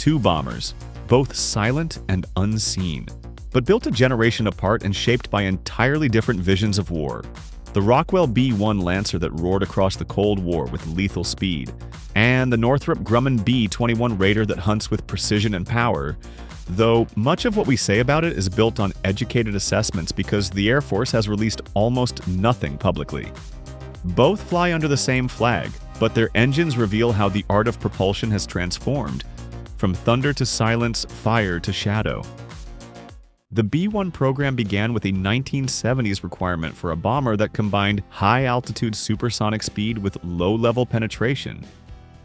two bombers, both silent and unseen, but built a generation apart and shaped by entirely different visions of war. The Rockwell B-1 Lancer that roared across the Cold War with lethal speed, and the Northrop Grumman B-21 Raider that hunts with precision and power, though much of what we say about it is built on educated assessments because the Air Force has released almost nothing publicly. Both fly under the same flag, but their engines reveal how the art of propulsion has transformed, from thunder to silence, fire to shadow. The B-1 program began with a 1970s requirement for a bomber that combined high-altitude supersonic speed with low-level penetration.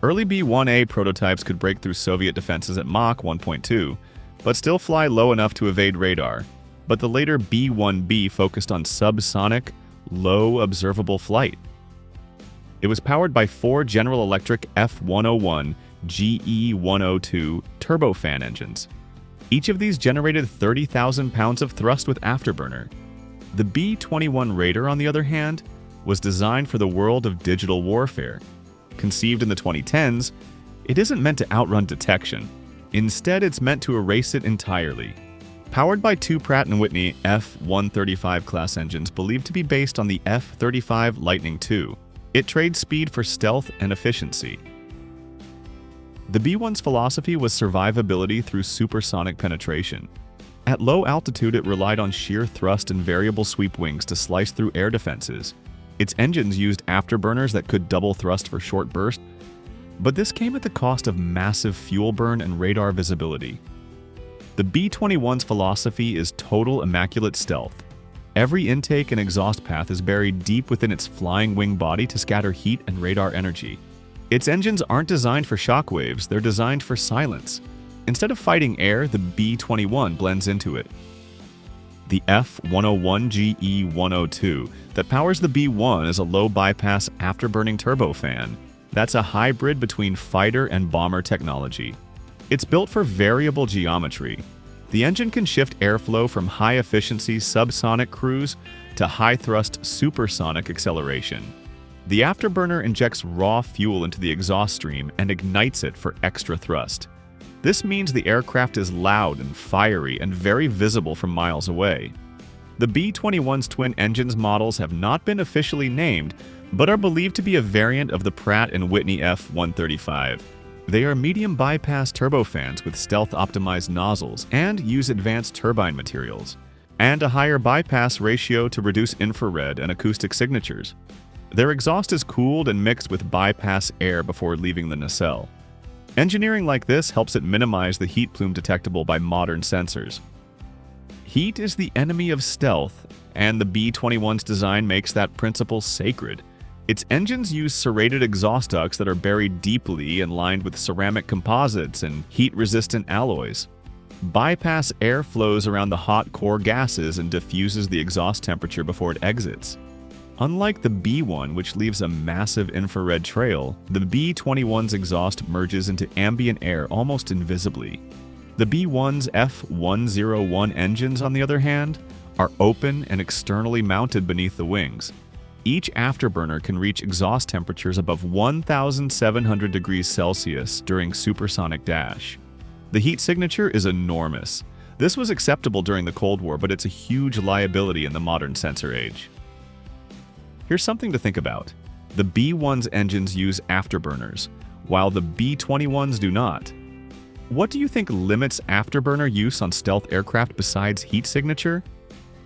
Early B-1A prototypes could break through Soviet defenses at Mach 1.2, but still fly low enough to evade radar. But the later B-1B focused on subsonic, low observable flight. It was powered by four General Electric F101 GE102 turbofan engines. Each of these generated 30,000 pounds of thrust with afterburner. The B-21 Raider, on the other hand, was designed for the world of digital warfare. Conceived in the 2010s, it isn't meant to outrun detection. Instead, it's meant to erase it entirely. Powered by two Pratt & Whitney F135 class engines believed to be based on the F-35 Lightning II, it trades speed for stealth and efficiency. The B-1's philosophy was survivability through supersonic penetration. At low altitude, it relied on sheer thrust and variable sweep wings to slice through air defenses. Its engines used afterburners that could double thrust for short bursts, but this came at the cost of massive fuel burn and radar visibility. The B-21's philosophy is total immaculate stealth. Every intake and exhaust path is buried deep within its flying wing body to scatter heat and radar energy. Its engines aren't designed for shockwaves, they're designed for silence. Instead of fighting air, the B-21 blends into it. The F101 GE102 that powers the B-1 is a low-bypass afterburning turbofan. That's a hybrid between fighter and bomber technology. It's built for variable geometry. The engine can shift airflow from high-efficiency subsonic cruise to high-thrust supersonic acceleration. The afterburner injects raw fuel into the exhaust stream and ignites it for extra thrust. This means the aircraft is loud and fiery and very visible from miles away. The B-21's twin engines models have not been officially named, but are believed to be a variant of the Pratt & Whitney F135. They are medium bypass turbofans with stealth-optimized nozzles and use advanced turbine materials, and a higher bypass ratio to reduce infrared and acoustic signatures. Their exhaust is cooled and mixed with bypass air before leaving the nacelle. Engineering like this helps it minimize the heat plume detectable by modern sensors. Heat is the enemy of stealth, and the B-21's design makes that principle sacred. Its engines use serrated exhaust ducts that are buried deeply and lined with ceramic composites and heat-resistant alloys. Bypass air flows around the hot core gases and diffuses the exhaust temperature before it exits. Unlike the B-1, which leaves a massive infrared trail, the B-21's exhaust merges into ambient air almost invisibly. The B-1's F101 engines, on the other hand, are open and externally mounted beneath the wings. Each afterburner can reach exhaust temperatures above 1,700 degrees Celsius during supersonic dash. The heat signature is enormous. This was acceptable during the Cold War, but it's a huge liability in the modern sensor age. Here's something to think about. The B-1's engines use afterburners, while the B-21's do not. What do you think limits afterburner use on stealth aircraft besides heat signature?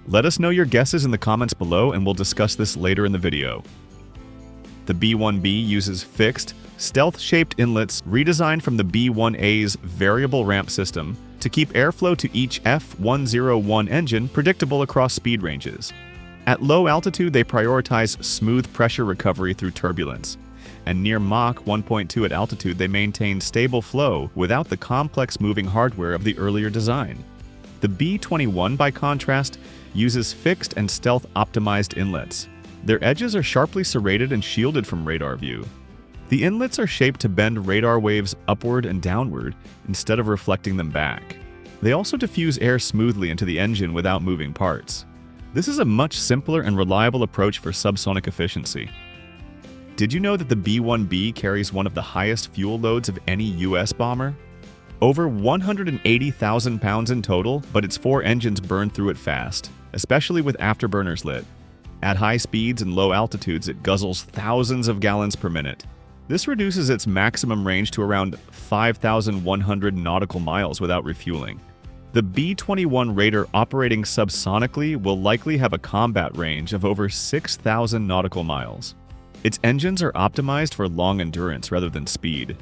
Let us know your guesses in the comments below and we'll discuss this later in the video. The B-1B uses fixed, stealth-shaped inlets redesigned from the B-1A's variable ramp system to keep airflow to each F101 engine predictable across speed ranges. At low altitude, they prioritize smooth pressure recovery through turbulence, and near Mach 1.2 at altitude, they maintain stable flow without the complex moving hardware of the earlier design. The B-21, by contrast, uses fixed and stealth-optimized inlets. Their edges are sharply serrated and shielded from radar view. The inlets are shaped to bend radar waves upward and downward instead of reflecting them back. They also diffuse air smoothly into the engine without moving parts. This is a much simpler and reliable approach for subsonic efficiency. Did you know that the B-1B carries one of the highest fuel loads of any U.S. bomber? Over 180,000 pounds in total, but its 4 engines burn through it fast, especially with afterburners lit. At high speeds and low altitudes, it guzzles thousands of gallons per minute. This reduces its maximum range to around 5,100 nautical miles without refueling. The B-21 Raider operating subsonically will likely have a combat range of over 6,000 nautical miles. Its engines are optimized for long endurance rather than speed.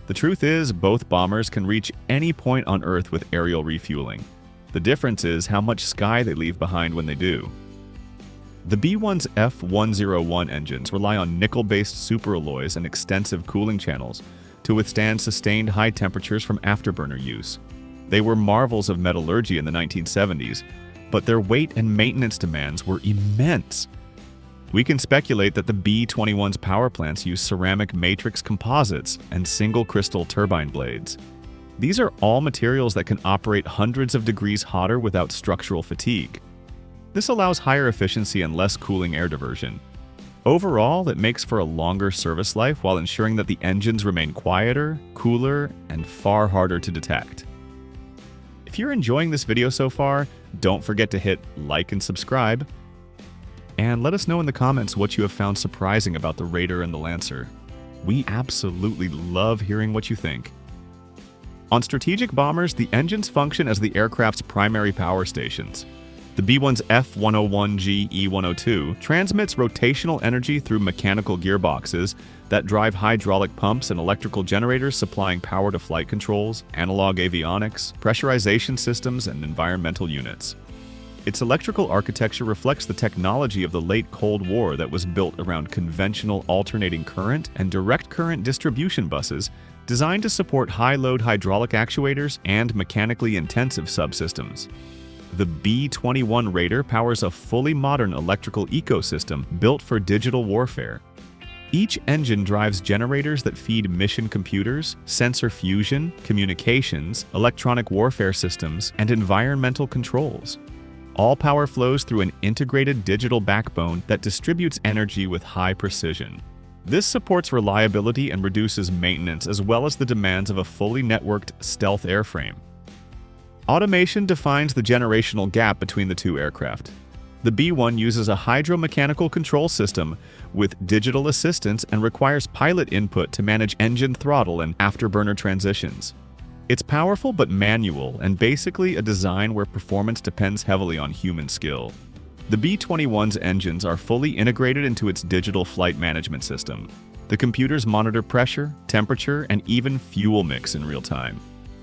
The truth is, both bombers can reach any point on Earth with aerial refueling. The difference is how much sky they leave behind when they do. The B-1's F101 engines rely on nickel-based superalloys and extensive cooling channels to withstand sustained high temperatures from afterburner use. They were marvels of metallurgy in the 1970s, but their weight and maintenance demands were immense. We can speculate that the B-21's power plants use ceramic matrix composites and single-crystal turbine blades. These are all materials that can operate hundreds of degrees hotter without structural fatigue. This allows higher efficiency and less cooling air diversion. Overall, it makes for a longer service life while ensuring that the engines remain quieter, cooler, and far harder to detect. If you're enjoying this video so far, don't forget to hit like and subscribe. And let us know in the comments what you have found surprising about the Raider and the Lancer. We absolutely love hearing what you think. On strategic bombers, the engines function as the aircraft's primary power stations. The B-1's F101G E102 transmits rotational energy through mechanical gearboxes that drive hydraulic pumps and electrical generators supplying power to flight controls, analog avionics, pressurization systems, and environmental units. Its electrical architecture reflects the technology of the late Cold War that was built around conventional alternating current and direct current distribution buses designed to support high-load hydraulic actuators and mechanically intensive subsystems. The B-21 Raider powers a fully modern electrical ecosystem built for digital warfare. Each engine drives generators that feed mission computers, sensor fusion, communications, electronic warfare systems, and environmental controls. All power flows through an integrated digital backbone that distributes energy with high precision. This supports reliability and reduces maintenance as well as the demands of a fully networked stealth airframe. Automation defines the generational gap between the two aircraft. The B-1 uses a hydromechanical control system with digital assistance and requires pilot input to manage engine throttle and afterburner transitions. It's powerful but manual and basically a design where performance depends heavily on human skill. The B-21's engines are fully integrated into its digital flight management system. The computers monitor pressure, temperature, and even fuel mix in real time.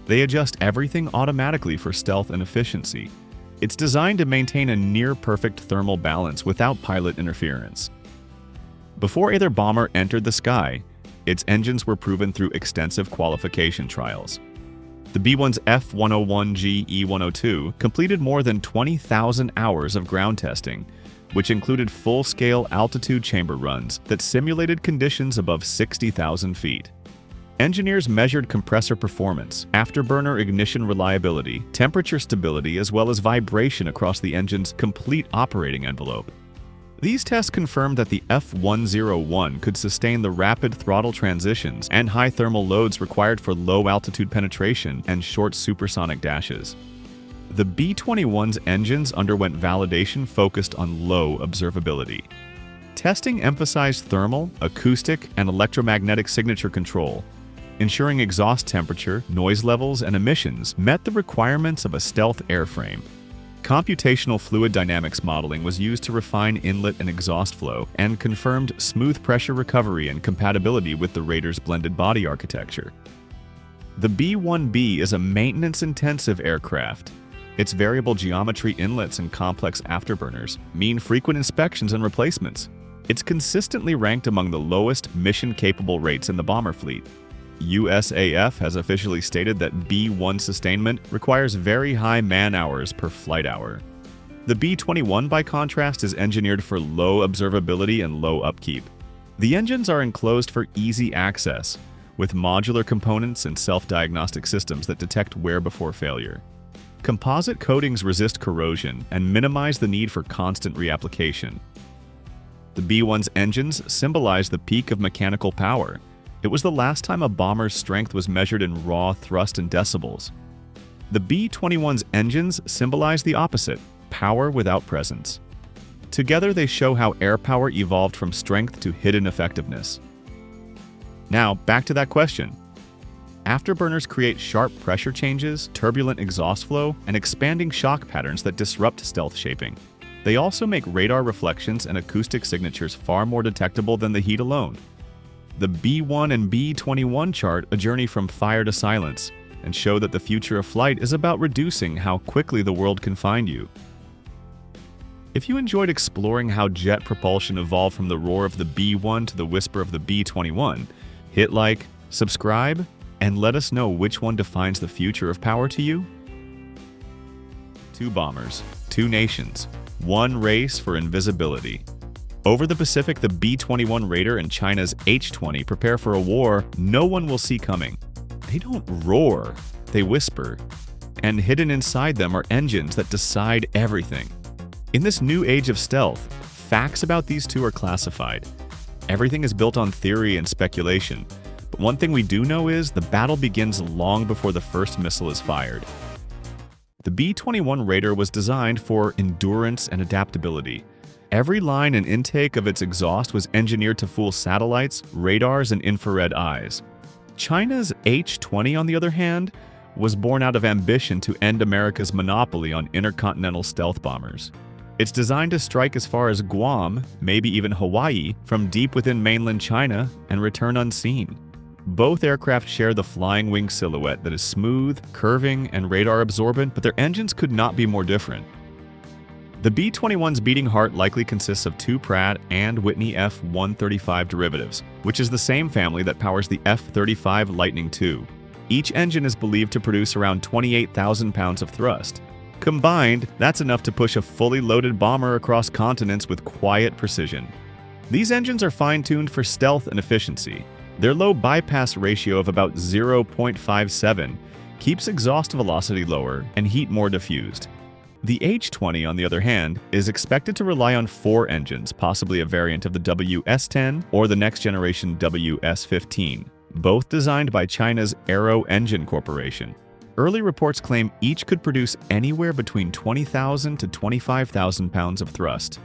They adjust everything automatically for stealth and efficiency. It's designed to maintain a near-perfect thermal balance without pilot interference. Before either bomber entered the sky, its engines were proven through extensive qualification trials. The B-1's F101G E102 completed more than 20,000 hours of ground testing, which included full-scale altitude chamber runs that simulated conditions above 60,000 feet. Engineers measured compressor performance, afterburner ignition reliability, temperature stability, as well as vibration across the engine's complete operating envelope. These tests confirmed that the F101 could sustain the rapid throttle transitions and high thermal loads required for low-altitude penetration and short supersonic dashes. The B-21's engines underwent validation focused on low observability. Testing emphasized thermal, acoustic, and electromagnetic signature control, ensuring exhaust temperature, noise levels, and emissions met the requirements of a stealth airframe. Computational fluid dynamics modeling was used to refine inlet and exhaust flow and confirmed smooth pressure recovery and compatibility with the Raider's blended body architecture. The B-1B is a maintenance-intensive aircraft. Its variable geometry inlets and complex afterburners mean frequent inspections and replacements. It's consistently ranked among the lowest mission-capable rates in the bomber fleet. USAF has officially stated that B-1 sustainment requires very high man-hours per flight hour. The B-21, by contrast, is engineered for low observability and low upkeep. The engines are enclosed for easy access, with modular components and self-diagnostic systems that detect wear before failure. Composite coatings resist corrosion and minimize the need for constant reapplication. The B-1's engines symbolize the peak of mechanical power, It was the last time a bomber's strength was measured in raw thrust and decibels. The B-21's engines symbolize the opposite: power without presence. Together, they show how air power evolved from strength to hidden effectiveness. Now, back to that question. Afterburners create sharp pressure changes, turbulent exhaust flow, and expanding shock patterns that disrupt stealth shaping. They also make radar reflections and acoustic signatures far more detectable than the heat alone. The B-1 and B-21 chart a journey from fire to silence and show that the future of flight is about reducing how quickly the world can find you. If you enjoyed exploring how jet propulsion evolved from the roar of the B-1 to the whisper of the B-21, hit like, subscribe, and let us know which one defines the future of power to you. 2 bombers, 2 nations, 1 race for invisibility. Over the Pacific, the B-21 Raider and China's H-20 prepare for a war no one will see coming. They don't roar, they whisper. And hidden inside them are engines that decide everything. In this new age of stealth, facts about these two are classified. Everything is built on theory and speculation, but one thing we do know is the battle begins long before the first missile is fired. The B-21 Raider was designed for endurance and adaptability. Every line and intake of its exhaust was engineered to fool satellites, radars, and infrared eyes. China's H-20, on the other hand, was born out of ambition to end America's monopoly on intercontinental stealth bombers. It's designed to strike as far as Guam, maybe even Hawaii, from deep within mainland China and return unseen. Both aircraft share the flying wing silhouette that is smooth, curving, and radar absorbent, but their engines could not be more different. The B-21's beating heart likely consists of 2 Pratt and Whitney F-135 derivatives, which is the same family that powers the F-35 Lightning II. Each engine is believed to produce around 28,000 pounds of thrust. Combined, that's enough to push a fully loaded bomber across continents with quiet precision. These engines are fine-tuned for stealth and efficiency. Their low bypass ratio of about 0.57 keeps exhaust velocity lower and heat more diffused. The H-20, on the other hand, is expected to rely on 4 engines, possibly a variant of the WS-10 or the next-generation WS-15, both designed by China's Aero Engine Corporation. Early reports claim each could produce anywhere between 20,000 to 25,000 pounds of thrust.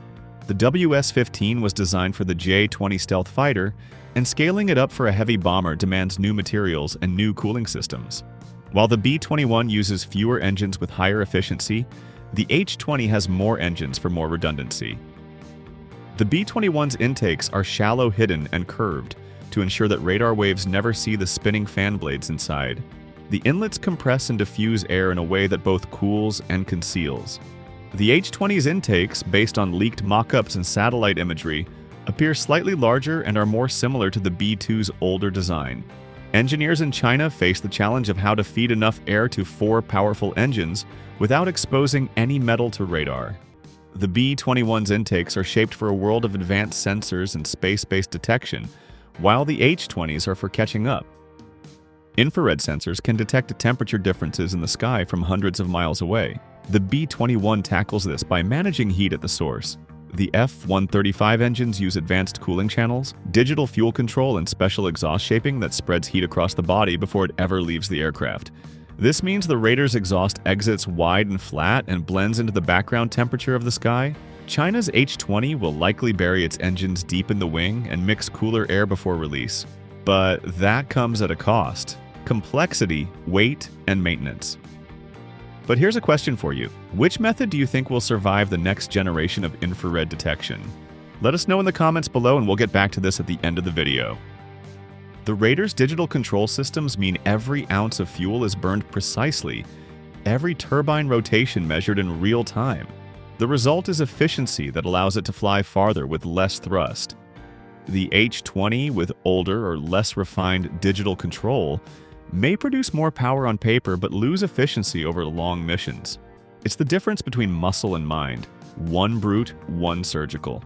The WS-15 was designed for the J-20 stealth fighter, and scaling it up for a heavy bomber demands new materials and new cooling systems. While the B-21 uses fewer engines with higher efficiency, the H-20 has more engines for more redundancy. The B-21's intakes are shallow, hidden, and curved to ensure that radar waves never see the spinning fan blades inside. The inlets compress and diffuse air in a way that both cools and conceals. The H-20's intakes, based on leaked mock-ups and satellite imagery, appear slightly larger and are more similar to the B-2's older design. Engineers in China face the challenge of how to feed enough air to 4 powerful engines without exposing any metal to radar. The B-21's intakes are shaped for a world of advanced sensors and space-based detection, while the H-20's are for catching up. Infrared sensors can detect temperature differences in the sky from hundreds of miles away. The B-21 tackles this by managing heat at the source. The F-135 engines use advanced cooling channels, digital fuel control, and special exhaust shaping that spreads heat across the body before it ever leaves the aircraft. This means the Raider's exhaust exits wide and flat and blends into the background temperature of the sky. China's H-20 will likely bury its engines deep in the wing and mix cooler air before release. But that comes at a cost: complexity, weight, and maintenance. But here's a question for you. Which method do you think will survive the next generation of infrared detection? Let us know in the comments below and we'll get back to this at the end of the video. The Raider's digital control systems mean every ounce of fuel is burned precisely, every turbine rotation measured in real time. The result is efficiency that allows it to fly farther with less thrust. The H-20, with older or less refined digital control, may produce more power on paper but lose efficiency over long missions. It's the difference between muscle and mind, one brute, one surgical.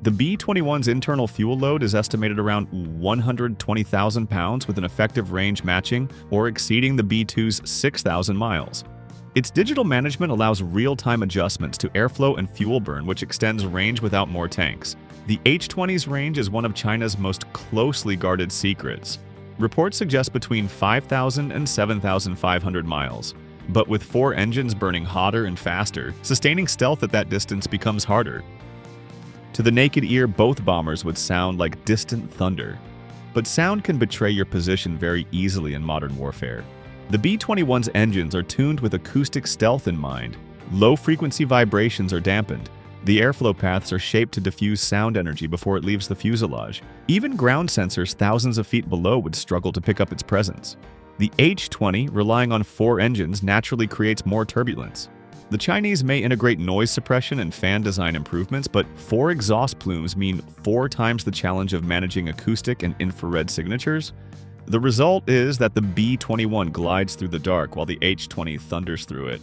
The B-21's internal fuel load is estimated around 120,000 pounds with an effective range matching or exceeding the B-2's 6,000 miles. Its digital management allows real-time adjustments to airflow and fuel burn, which extends range without more tanks. The H-20's range is one of China's most closely guarded secrets. Reports suggest between 5,000 and 7,500 miles. But with 4 engines burning hotter and faster, sustaining stealth at that distance becomes harder. To the naked ear, both bombers would sound like distant thunder. But sound can betray your position very easily in modern warfare. The B-21's engines are tuned with acoustic stealth in mind. Low-frequency vibrations are dampened. The airflow paths are shaped to diffuse sound energy before it leaves the fuselage. Even ground sensors thousands of feet below would struggle to pick up its presence. The H-20, relying on 4 engines, naturally creates more turbulence. The Chinese may integrate noise suppression and fan design improvements, but 4 exhaust plumes mean 4 times the challenge of managing acoustic and infrared signatures. The result is that the B-21 glides through the dark while the H-20 thunders through it.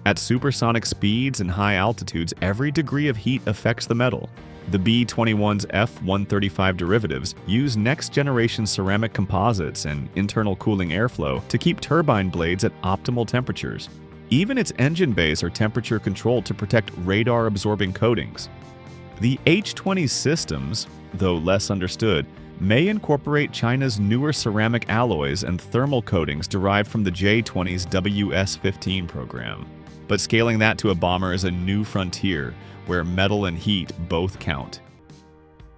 At supersonic speeds and high altitudes, every degree of heat affects the metal. The B-21's F-135 derivatives use next-generation ceramic composites and internal cooling airflow to keep turbine blades at optimal temperatures. Even its engine bays are temperature-controlled to protect radar-absorbing coatings. The H-20 systems, though less understood, may incorporate China's newer ceramic alloys and thermal coatings derived from the J-20's WS-15 program. But scaling that to a bomber is a new frontier, where metal and heat both count.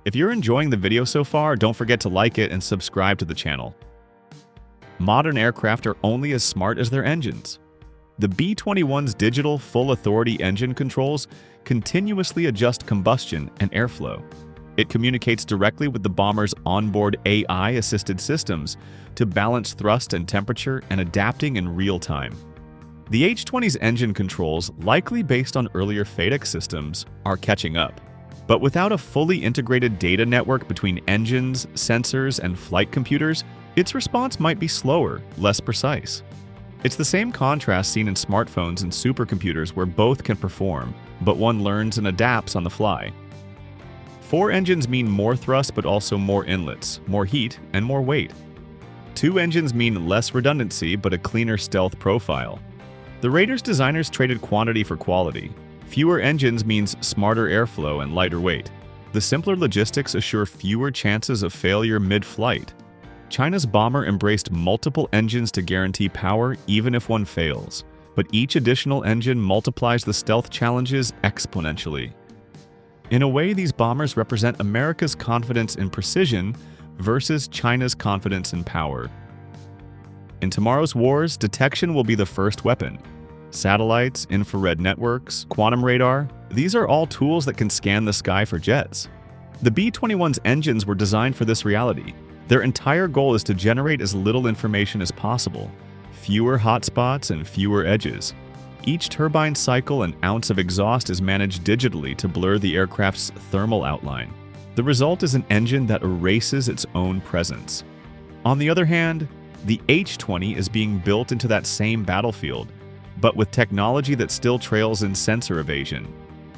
If you're enjoying the video so far, don't forget to like it and subscribe to the channel. Modern aircraft are only as smart as their engines. The B-21's digital full-authority engine controls continuously adjust combustion and airflow. It communicates directly with the bomber's onboard AI-assisted systems to balance thrust and temperature and adapting in real time. The H-20's engine controls, likely based on earlier FADEC systems, are catching up. But without a fully integrated data network between engines, sensors, and flight computers, its response might be slower, less precise. It's the same contrast seen in smartphones and supercomputers where both can perform, but one learns and adapts on the fly. 4 engines mean more thrust but also more inlets, more heat, and more weight. 2 engines mean less redundancy but a cleaner stealth profile. The Raider's designers traded quantity for quality. Fewer engines means smarter airflow and lighter weight. The simpler logistics assure fewer chances of failure mid-flight. China's bomber embraced multiple engines to guarantee power even if one fails, but each additional engine multiplies the stealth challenges exponentially. In a way, these bombers represent America's confidence in precision versus China's confidence in power. In tomorrow's wars, detection will be the first weapon. Satellites, infrared networks, quantum radar, these are all tools that can scan the sky for jets. The B-21's engines were designed for this reality. Their entire goal is to generate as little information as possible. Fewer hotspots and fewer edges. Each turbine cycle and ounce of exhaust is managed digitally to blur the aircraft's thermal outline. The result is an engine that erases its own presence. On the other hand, the H-20 is being built into that same battlefield, but with technology that still trails in sensor evasion.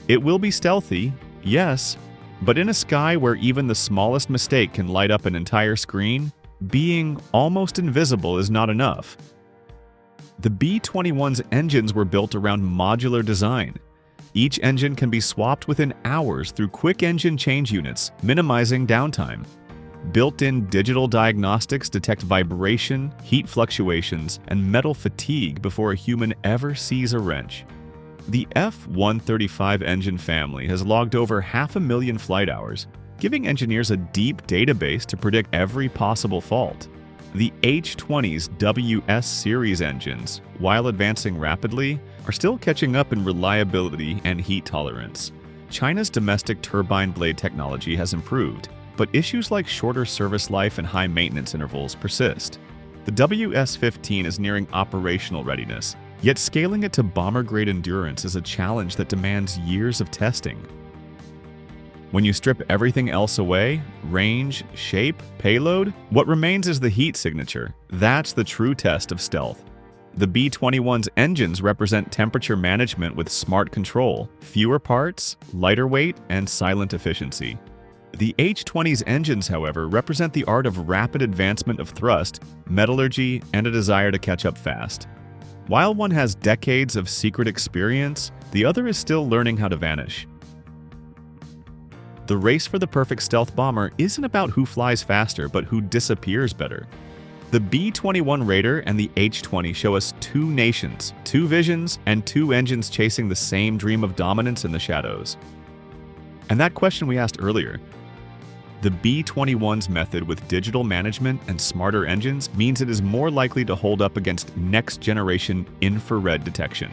It will be stealthy, yes, but in a sky where even the smallest mistake can light up an entire screen, being almost invisible is not enough. The B-21's engines were built around modular design. Each engine can be swapped within hours through quick engine change units, minimizing downtime. Built-in digital diagnostics detect vibration, heat fluctuations, and metal fatigue before a human ever sees a wrench. The F-135 engine family has logged over 500,000 flight hours, giving engineers a deep database to predict every possible fault. The H-20's WS series engines, while advancing rapidly, are still catching up in reliability and heat tolerance. China's domestic turbine blade technology has improved, but issues like shorter service life and high maintenance intervals persist. The WS-15 is nearing operational readiness, yet scaling it to bomber-grade endurance is a challenge that demands years of testing. When you strip everything else away, range, shape, payload, what remains is the heat signature. That's the true test of stealth. The B-21's engines represent temperature management with smart control, fewer parts, lighter weight, and silent efficiency. The H-20's engines, however, represent the art of rapid advancement of thrust, metallurgy, and a desire to catch up fast. While one has decades of secret experience, the other is still learning how to vanish. The race for the perfect stealth bomber isn't about who flies faster, but who disappears better. The B-21 Raider and the H-20 show us two nations, two visions, and two engines chasing the same dream of dominance in the shadows. And that question we asked earlier, the B-21's method with digital management and smarter engines means it is more likely to hold up against next-generation infrared detection.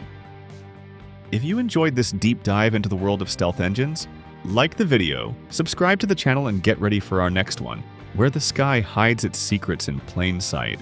If you enjoyed this deep dive into the world of stealth engines, like the video, subscribe to the channel and get ready for our next one, where the sky hides its secrets in plain sight.